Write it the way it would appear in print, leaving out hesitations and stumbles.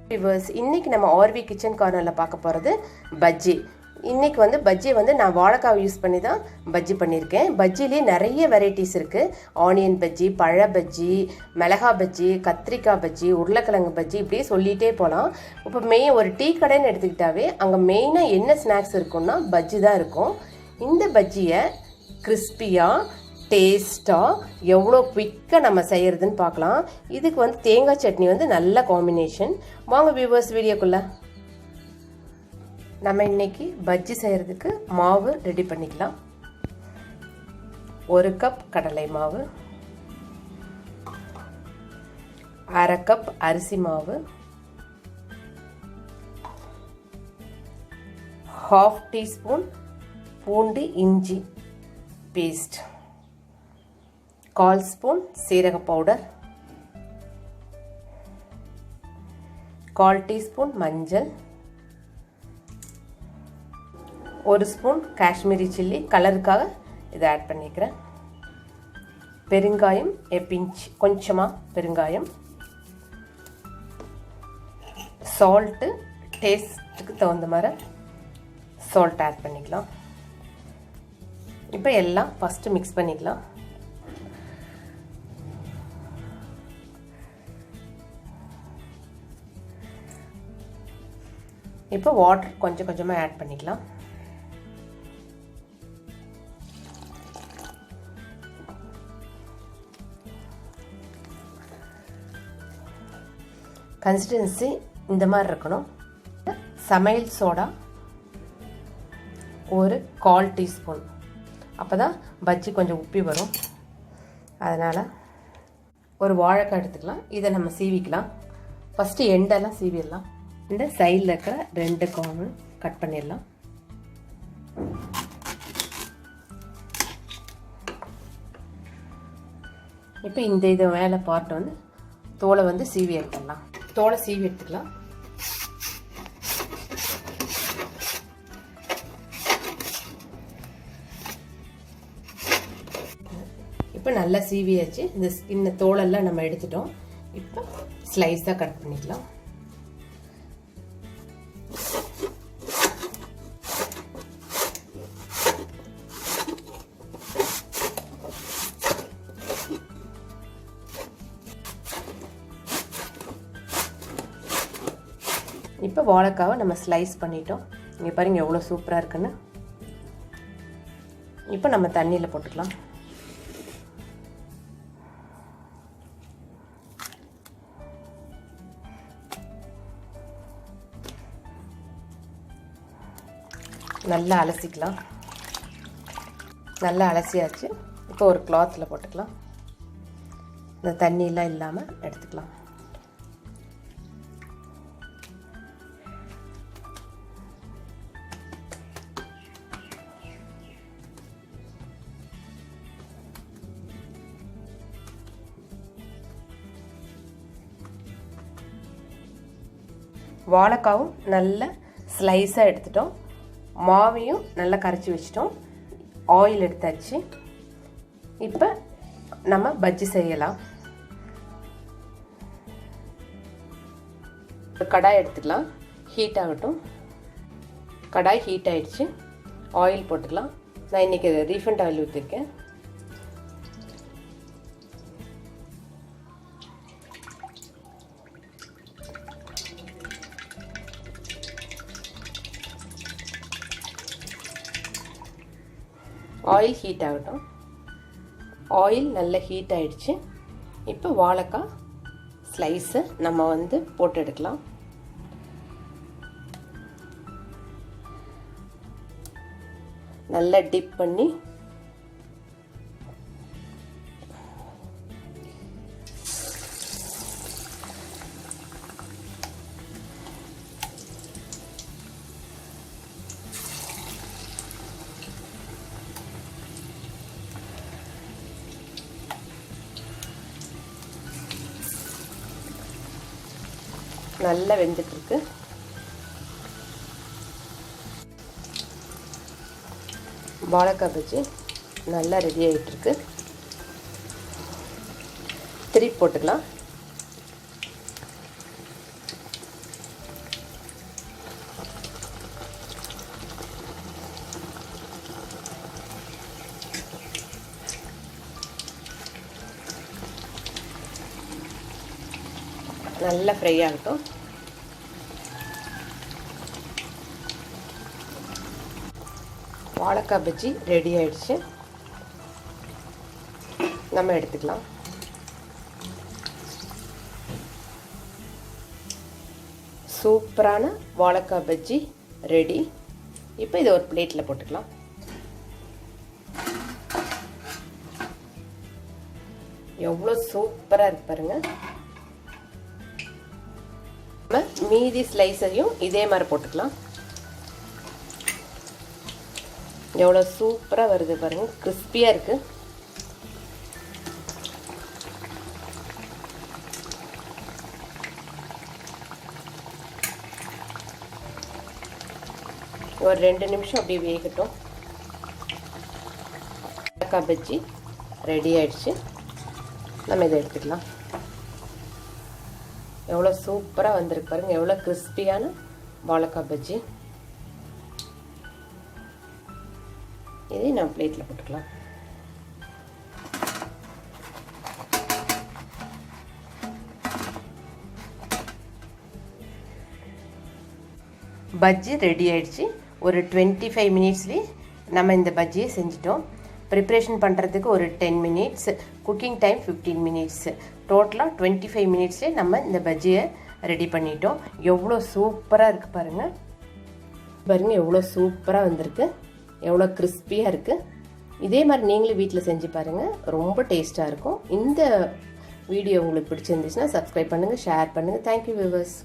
Viewers, இன்றைக்கி நம்ம RV kitchen கார்னரில் பார்க்க போகிறது பஜ்ஜி. இன்றைக்கி வந்து பஜ்ஜி வந்து நான் வாழைக்காய் யூஸ் பண்ணி தான் பஜ்ஜி பண்ணியிருக்கேன். பஜ்ஜிலே நிறைய வெரைட்டிஸ் இருக்குது. ஆனியன் பஜ்ஜி, பழ பஜ்ஜி, மிளகா பஜ்ஜி, கத்திரிக்காய் பஜ்ஜி, உருளைக்கிழங்கு பஜ்ஜி, இப்படியே சொல்லிகிட்டே போகலாம். இப்போ ஒரு டீ கடைன்னு எடுத்துக்கிட்டாவே அங்கே மெயினாக என்ன ஸ்நாக்ஸ் இருக்குன்னா பஜ்ஜி தான் இருக்கும். இந்த பஜ்ஜியை கிறிஸ்பியாக டேஸ்ட்டாக எவ்வளோ குவிக்காக நம்ம செய்கிறதுன்னு பார்க்கலாம். இதுக்கு வந்து தேங்காய் சட்னி வந்து நல்ல காம்பினேஷன். வாங்க வியூவர்ஸ், வீடியோக்குள்ளே நம்ம இன்றைக்கி பஜ்ஜி செய்கிறதுக்கு மாவு ரெடி பண்ணிக்கலாம். 1 கப் கடலை மாவு, 1/2 கப் அரிசி மாவு, 1/2 டீஸ்பூன் பூண்டு இஞ்சி பேஸ்ட், 1/4 ஸ்பூன் சீரக பவுடர், 1/4 டீஸ்பூன் மஞ்சள், 1 ஸ்பூன் காஷ்மீரி சில்லி கலருக்காக இதை ஆட் பண்ணிக்கிறேன். பெருங்காயம் பிஞ்ச், கொஞ்சமாக பெருங்காயம், சால்ட்டு டேஸ்ட்டுக்கு தகுந்த மாதிரி சால்ட் ஆட் பண்ணிக்கலாம். இப்போ எல்லாம் ஃபஸ்ட்டு மிக்ஸ் பண்ணிக்கலாம். இப்போ வாட்டர் கொஞ்சம் கொஞ்சமாக ஆட் பண்ணிக்கலாம். கன்சிஸ்டன்சி இந்த மாதிரி இருக்கணும். சமையல் சோடா 1/4 டீஸ்பூன், அப்போ தான் பஜ்ஜி கொஞ்சம் உப்பி வரும். அதனால் ஒரு வாழைக்காய் எடுத்துக்கலாம். இதை நம்ம சீவிக்கலாம். ஃபஸ்ட்டு எண்டெல்லாம் சீவிடலாம். இந்த சைடில் இருக்கிற 2 கார்னர் கட் பண்ணிடலாம். இப்போ இது மேலே பார்ட் வந்து தோலை வந்து சீவி எடுத்துடலாம். தோலை சீவி எடுத்துக்கலாம். இப்போ நல்லா சீவியாச்சு. இந்த தோலெல்லாம் நம்ம எடுத்துட்டோம். இப்போ ஸ்லைஸாக கட் பண்ணிக்கலாம். இப்போ வாழைக்காவை நம்ம ஸ்லைஸ் பண்ணிட்டோம். இங்கே பாருங்கள் எவ்வளோ சூப்பராக இருக்குன்னு. இப்போ நம்ம தண்ணியில் போட்டுக்கலாம். நல்லா அலசிக்கலாம். நல்லா அலசியாச்சு. இப்போ ஒரு கிளாத்தில் போட்டுக்கலாம். இந்த தண்ணியெலாம் இல்லாமல் எடுத்துக்கலாம். வாழைக்காவும் நல்ல ஸ்லைஸாக எடுத்துட்டோம். மாவையும் நல்லா கரைச்சி வச்சிட்டோம். ஆயில் எடுத்தாச்சு. இப்போ நம்ம பஜ்ஜி செய்யலாம். கடாய் எடுத்துக்கலாம். ஹீட் ஆகட்டும். கடாய் ஹீட் ஆகிடுச்சு. ஆயில் போட்டுக்கலாம். நான் இன்றைக்கி ரீஃபண்ட் ஆயில் ஊற்றிருக்கேன். ஆயில் ஹீட் ஆகட்டும். ஆயில் நல்லா ஹீட் ஆகிடுச்சு. இப்போ வாழைக்காய் ஸ்லைஸை நம்ம வந்து போட்டு எடுக்கலாம். நல்லா டிப் பண்ணி நல்லா வெந்துட்டுருக்கு. வாழைக்காய் பஜ்ஜி நல்லா ரெடி ஆகிட்டுருக்கு. திருப்பி போட்டுக்கலாம். நல்லா ஃப்ரை ஆகட்டும். வாழைக்காய் பஜ்ஜி ரெடி ஆயிடுச்சு. நம்ம எடுத்துக்கலாம். சூப்பரான வாழைக்காய் பஜ்ஜி ரெடி. இப்போ இதை ஒரு பிளேட்டில் போட்டுக்கலாம். எவ்வளோ சூப்பராக இருக்கு பாருங்க. நம்ம மீதி ஸ்லைஸையும் இதே மாதிரி போட்டுக்கலாம். எவ்வளோ சூப்பராக வருது பாருங்க, கிறிஸ்பியாக இருக்கு. ஒரு 2 நிமிஷம் அப்படியே வேகட்டும். வாழைக்காய் பஜ்ஜி ரெடி ஆயிடுச்சு. நம்ம இதை எடுத்துக்கலாம். எவ்வளோ சூப்பராக வந்திருக்கு பாருங்க, எவ்வளோ கிறிஸ்பியான வாழைக்காய் பஜ்ஜி. இதை நான் பிளேட்டில் போட்டுக்கலாம். பஜ்ஜி ரெடி ஆயிடுச்சு. ஒரு 25 மினிட்ஸ்லேயே நம்ம இந்த பஜ்ஜியை செஞ்சிட்டோம். ப்ரிப்ரேஷன் பண்ணுறதுக்கு ஒரு 10 மினிட்ஸ், குக்கிங் டைம் 15 மினிட்ஸ், டோட்டலாக 25 மினிட்ஸ்லேயே நம்ம இந்த பஜ்ஜியை ரெடி பண்ணிட்டோம். எவ்வளோ சூப்பராக இருக்குது பாருங்கள். பாருங்கள் எவ்வளோ சூப்பராக வந்திருக்கு, எவ்வளோ கிறிஸ்பியாக இருக்குது. இதே மாதிரி நீங்களும் வீட்டில் செஞ்சு பாருங்கள், ரொம்ப டேஸ்ட்டாக இருக்கும். இந்த வீடியோ உங்களுக்கு பிடிச்சிருந்துச்சுன்னா சப்ஸ்கிரைப் பண்ணுங்கள், ஷேர் பண்ணுங்கள். Thank you viewers.